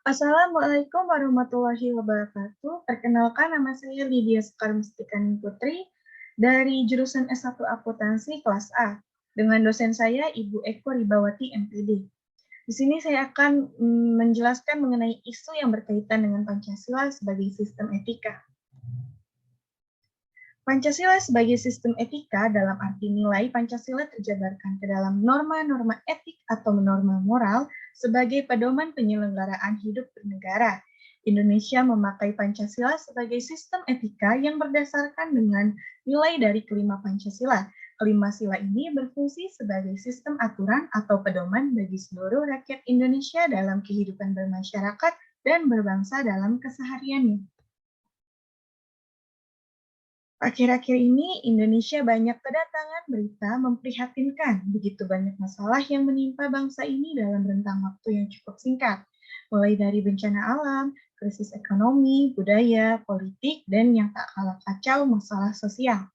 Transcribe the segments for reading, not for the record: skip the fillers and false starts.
Assalamualaikum warahmatullahi wabarakatuh. Perkenalkan, nama saya Lydia Sekar Mustikani Putri dari jurusan S1 Akuntansi kelas A dengan dosen saya Ibu Eko Ribawati MPD. Di sini saya akan menjelaskan mengenai isu yang berkaitan dengan Pancasila sebagai sistem etika. Pancasila sebagai sistem etika dalam arti nilai Pancasila terjabarkan ke dalam norma-norma etik atau norma moral sebagai pedoman penyelenggaraan hidup bernegara. Indonesia memakai Pancasila sebagai sistem etika yang berdasarkan dengan nilai dari kelima Pancasila. Kelima sila ini berfungsi sebagai sistem aturan atau pedoman bagi seluruh rakyat Indonesia dalam kehidupan bermasyarakat dan berbangsa dalam kesehariannya. Akhir-akhir ini, Indonesia banyak kedatangan berita memprihatinkan. Begitu banyak masalah yang menimpa bangsa ini dalam rentang waktu yang cukup singkat. Mulai dari bencana alam, krisis ekonomi, budaya, politik, dan yang tak kalah kacau, masalah sosial.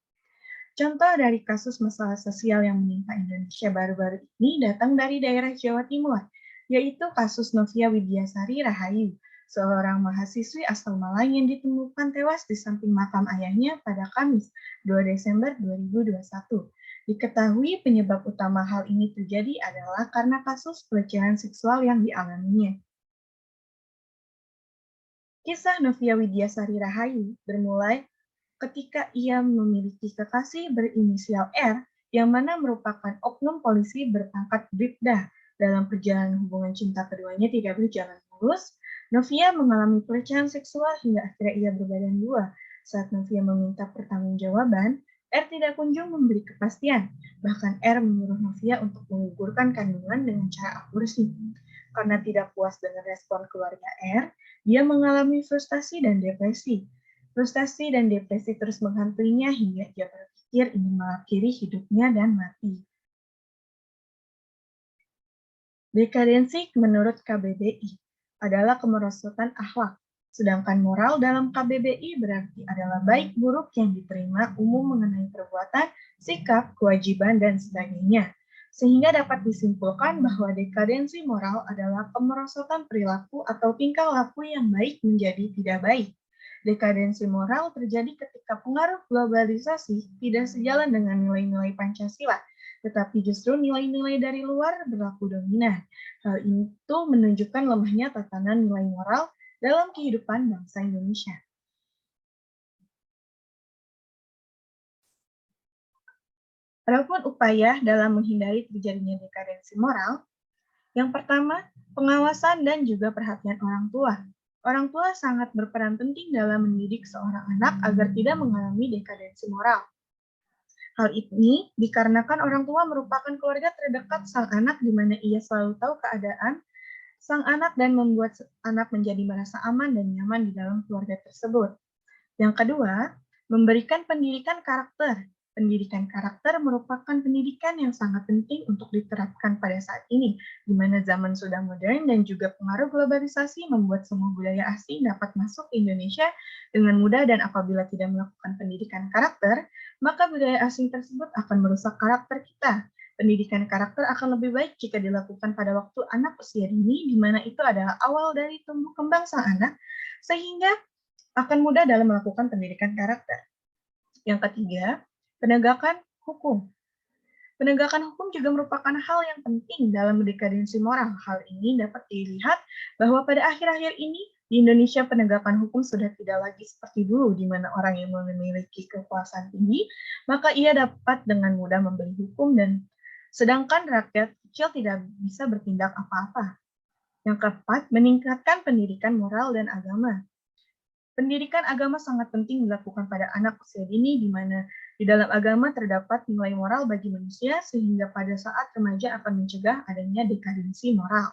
Contoh dari kasus masalah sosial yang menimpa Indonesia baru-baru ini datang dari daerah Jawa Timur, yaitu kasus Novia Widyasari Rahayu, seorang mahasiswi asal Malang yang ditemukan tewas di samping makam ayahnya pada Kamis, 2 Desember 2021. Diketahui penyebab utama hal ini terjadi adalah karena kasus pelecehan seksual yang dialaminya. Kisah Novia Widyasari Rahayu bermulai ketika ia memiliki kekasih berinisial R yang mana merupakan oknum polisi berpangkat bribda. Dalam perjalanan hubungan cinta keduanya tidak berjalan mulus, Novia mengalami pelecehan seksual hingga akhirnya ia berbadan dua. Saat Novia meminta pertanggungjawaban, R tidak kunjung memberi kepastian. Bahkan R menyuruh Novia untuk menggugurkan kandungan dengan cara aborsi. Karena tidak puas dengan respon keluarga R, dia mengalami frustasi dan depresi. Frustasi dan depresi terus menghantuinya hingga ia berpikir ingin mengakhiri hidupnya dan mati. Dekadensi menurut KBBI adalah kemerosotan akhlak, sedangkan moral dalam KBBI berarti adalah baik buruk yang diterima umum mengenai perbuatan, sikap, kewajiban, dan sebagainya. Sehingga dapat disimpulkan bahwa dekadensi moral adalah kemerosotan perilaku atau tingkah laku yang baik menjadi tidak baik. Dekadensi moral terjadi ketika pengaruh globalisasi tidak sejalan dengan nilai-nilai Pancasila, tetapi justru nilai-nilai dari luar berlaku dominan. Hal itu menunjukkan lemahnya tatanan nilai moral dalam kehidupan bangsa Indonesia. Adapun upaya dalam menghindari terjadinya dekadensi moral, yang pertama, pengawasan dan juga perhatian orang tua. Orang tua sangat berperan penting dalam mendidik seorang anak agar tidak mengalami dekadensi moral. Hal ini dikarenakan orang tua merupakan keluarga terdekat sang anak di mana ia selalu tahu keadaan sang anak dan membuat anak menjadi merasa aman dan nyaman di dalam keluarga tersebut. Yang kedua, memberikan pendidikan karakter. Pendidikan karakter merupakan pendidikan yang sangat penting untuk diterapkan pada saat ini, di mana zaman sudah modern dan juga pengaruh globalisasi membuat semua budaya asing dapat masuk ke Indonesia dengan mudah, dan apabila tidak melakukan pendidikan karakter, maka budaya asing tersebut akan merusak karakter kita. Pendidikan karakter akan lebih baik jika dilakukan pada waktu anak usia dini, di mana itu adalah awal dari tumbuh kembang sang anak, sehingga akan mudah dalam melakukan pendidikan karakter. Yang ketiga, penegakan hukum. Penegakan hukum juga merupakan hal yang penting dalam dekadensi moral. Hal ini dapat dilihat bahwa pada akhir-akhir ini di Indonesia penegakan hukum sudah tidak lagi seperti dulu, di mana orang yang memiliki kekuasaan tinggi, maka ia dapat dengan mudah membeli hukum, dan sedangkan rakyat kecil tidak bisa bertindak apa-apa. Yang keempat, meningkatkan pendidikan moral dan agama. Pendidikan agama sangat penting dilakukan pada anak usia dini, di mana di dalam agama terdapat nilai moral bagi manusia, sehingga pada saat remaja akan mencegah adanya dekadensi moral.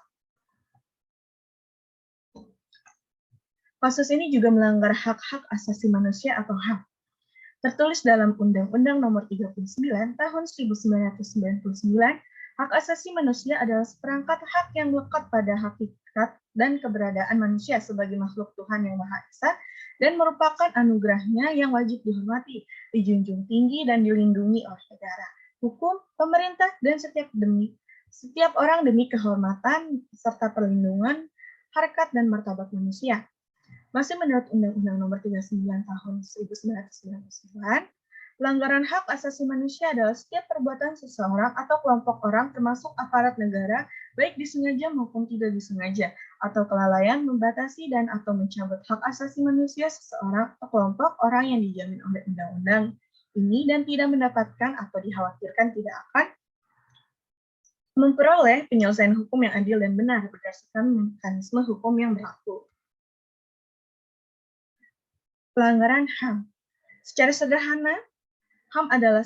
Kasus ini juga melanggar hak-hak asasi manusia atau HAM. Tertulis dalam Undang-Undang Nomor 39 Tahun 1999, hak asasi manusia adalah seperangkat hak yang melekat pada hakikat dan keberadaan manusia sebagai makhluk Tuhan yang Maha Esa, dan merupakan anugerahnya yang wajib dihormati, dijunjung tinggi, dan dilindungi oleh negara, hukum, pemerintah, dan setiap orang demi kehormatan serta perlindungan harkat dan martabat manusia. Masih menurut Undang-Undang Nomor 39 Tahun 1999, pelanggaran hak asasi manusia adalah setiap perbuatan seseorang atau kelompok orang termasuk aparat negara, baik disengaja maupun tidak disengaja, atau kelalaian membatasi dan atau mencabut hak asasi manusia seseorang atau kelompok orang yang dijamin oleh undang-undang ini dan tidak mendapatkan atau dikhawatirkan tidak akan memperoleh penyelesaian hukum yang adil dan benar berdasarkan mekanisme hukum yang berlaku. Pelanggaran HAM. Secara sederhana, HAM adalah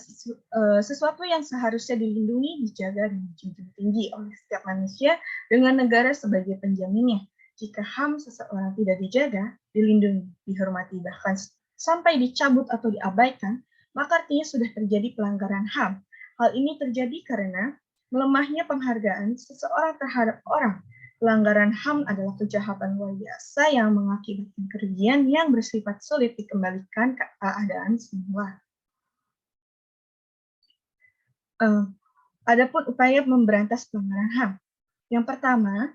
sesuatu yang seharusnya dilindungi, dijaga, dan dijunjung tinggi oleh setiap manusia dengan negara sebagai penjaminnya. Jika HAM seseorang tidak dijaga, dilindungi, dihormati, bahkan sampai dicabut atau diabaikan, maka artinya sudah terjadi pelanggaran HAM. Hal ini terjadi karena melemahnya penghargaan seseorang terhadap orang. Pelanggaran HAM adalah kejahatan luar biasa yang mengakibatkan kerugian yang bersifat sulit dikembalikan ke keadaan semula. Adapun upaya memberantas pelanggaran HAM. Yang pertama,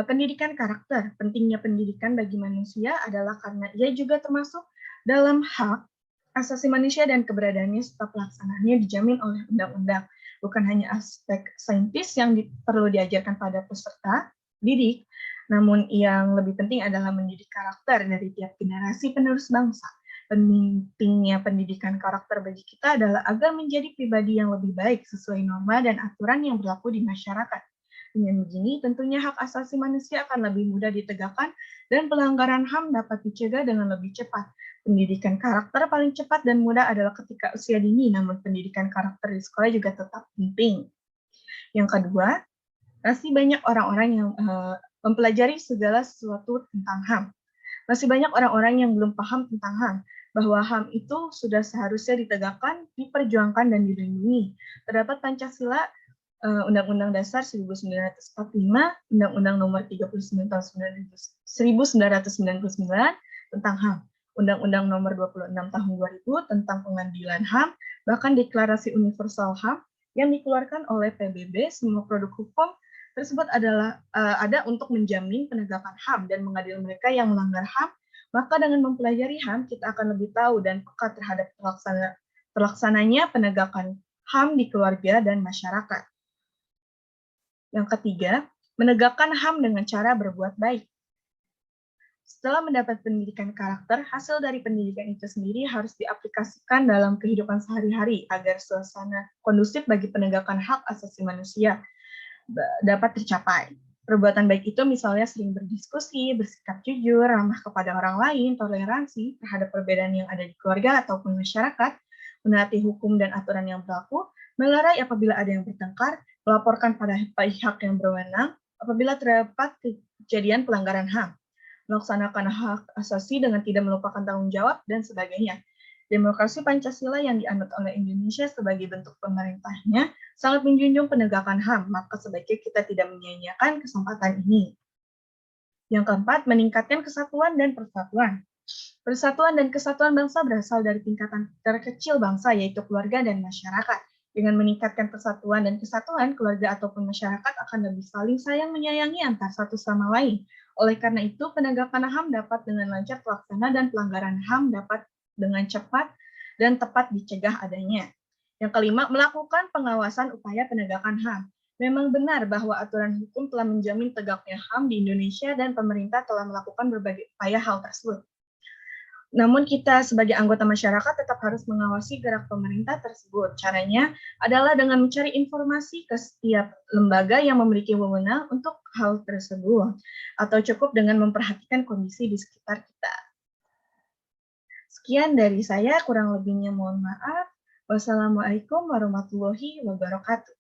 pendidikan karakter. Pentingnya pendidikan bagi manusia adalah karena ia juga termasuk dalam hak asasi manusia dan keberadaannya serta pelaksanaannya dijamin oleh undang-undang. Bukan hanya aspek saintis yang perlu diajarkan pada peserta didik, namun yang lebih penting adalah mendidik karakter dari tiap generasi penerus bangsa. Pentingnya pendidikan karakter bagi kita adalah agar menjadi pribadi yang lebih baik sesuai norma dan aturan yang berlaku di masyarakat. Dengan begini, tentunya hak asasi manusia akan lebih mudah ditegakkan dan pelanggaran HAM dapat dicegah dengan lebih cepat. Pendidikan karakter paling cepat dan mudah adalah ketika usia dini, namun pendidikan karakter di sekolah juga tetap penting. Yang kedua, masih banyak orang-orang yang mempelajari segala sesuatu tentang HAM. Masih banyak orang-orang yang belum paham tentang HAM, bahwa HAM itu sudah seharusnya ditegakkan, diperjuangkan, dan dilindungi. Terdapat Pancasila, Undang-Undang Dasar 1945, Undang-Undang Nomor 39 Tahun 1999 tentang HAM, Undang-Undang Nomor 26 Tahun 2000 tentang Pengadilan HAM, bahkan Deklarasi Universal HAM yang dikeluarkan oleh PBB. Semua produk hukum tersebut adalah ada untuk menjamin penegakan HAM dan mengadili mereka yang melanggar HAM. Maka dengan mempelajari HAM, kita akan lebih tahu dan peka terhadap terlaksananya penegakan HAM di keluarga dan masyarakat. Yang ketiga, menegakkan HAM dengan cara berbuat baik. Setelah mendapat pendidikan karakter, hasil dari pendidikan itu sendiri harus diaplikasikan dalam kehidupan sehari-hari agar suasana kondusif bagi penegakan hak asasi manusia dapat tercapai. Perbuatan baik itu misalnya sering berdiskusi, bersikap jujur, ramah kepada orang lain, toleransi terhadap perbedaan yang ada di keluarga ataupun masyarakat, menaati hukum dan aturan yang berlaku, melerai apabila ada yang bertengkar, melaporkan pada pihak yang berwenang apabila terdapat kejadian pelanggaran HAM, melaksanakan hak asasi dengan tidak melupakan tanggung jawab, dan sebagainya. Demokrasi Pancasila yang dianut oleh Indonesia sebagai bentuk pemerintahnya sangat menjunjung penegakan HAM, maka sebaiknya kita tidak menyia-nyiakan kesempatan ini. Yang keempat, meningkatkan kesatuan dan persatuan. Persatuan dan kesatuan bangsa berasal dari tingkatan terkecil bangsa, yaitu keluarga dan masyarakat. Dengan meningkatkan persatuan dan kesatuan, keluarga ataupun masyarakat akan lebih saling sayang menyayangi antar satu sama lain. Oleh karena itu, penegakan HAM dapat dengan lancar terlaksana dan pelanggaran HAM dapat dengan cepat dan tepat dicegah adanya. Yang kelima, melakukan pengawasan upaya penegakan HAM. Memang benar bahwa aturan hukum telah menjamin tegaknya HAM di Indonesia dan pemerintah telah melakukan berbagai upaya hal tersebut. Namun kita sebagai anggota masyarakat tetap harus mengawasi gerak pemerintah tersebut. Caranya adalah dengan mencari informasi ke setiap lembaga yang memiliki wewenang untuk hal tersebut, atau cukup dengan memperhatikan kondisi di sekitar kita. Sekian dari saya, kurang lebihnya mohon maaf. Wassalamualaikum warahmatullahi wabarakatuh.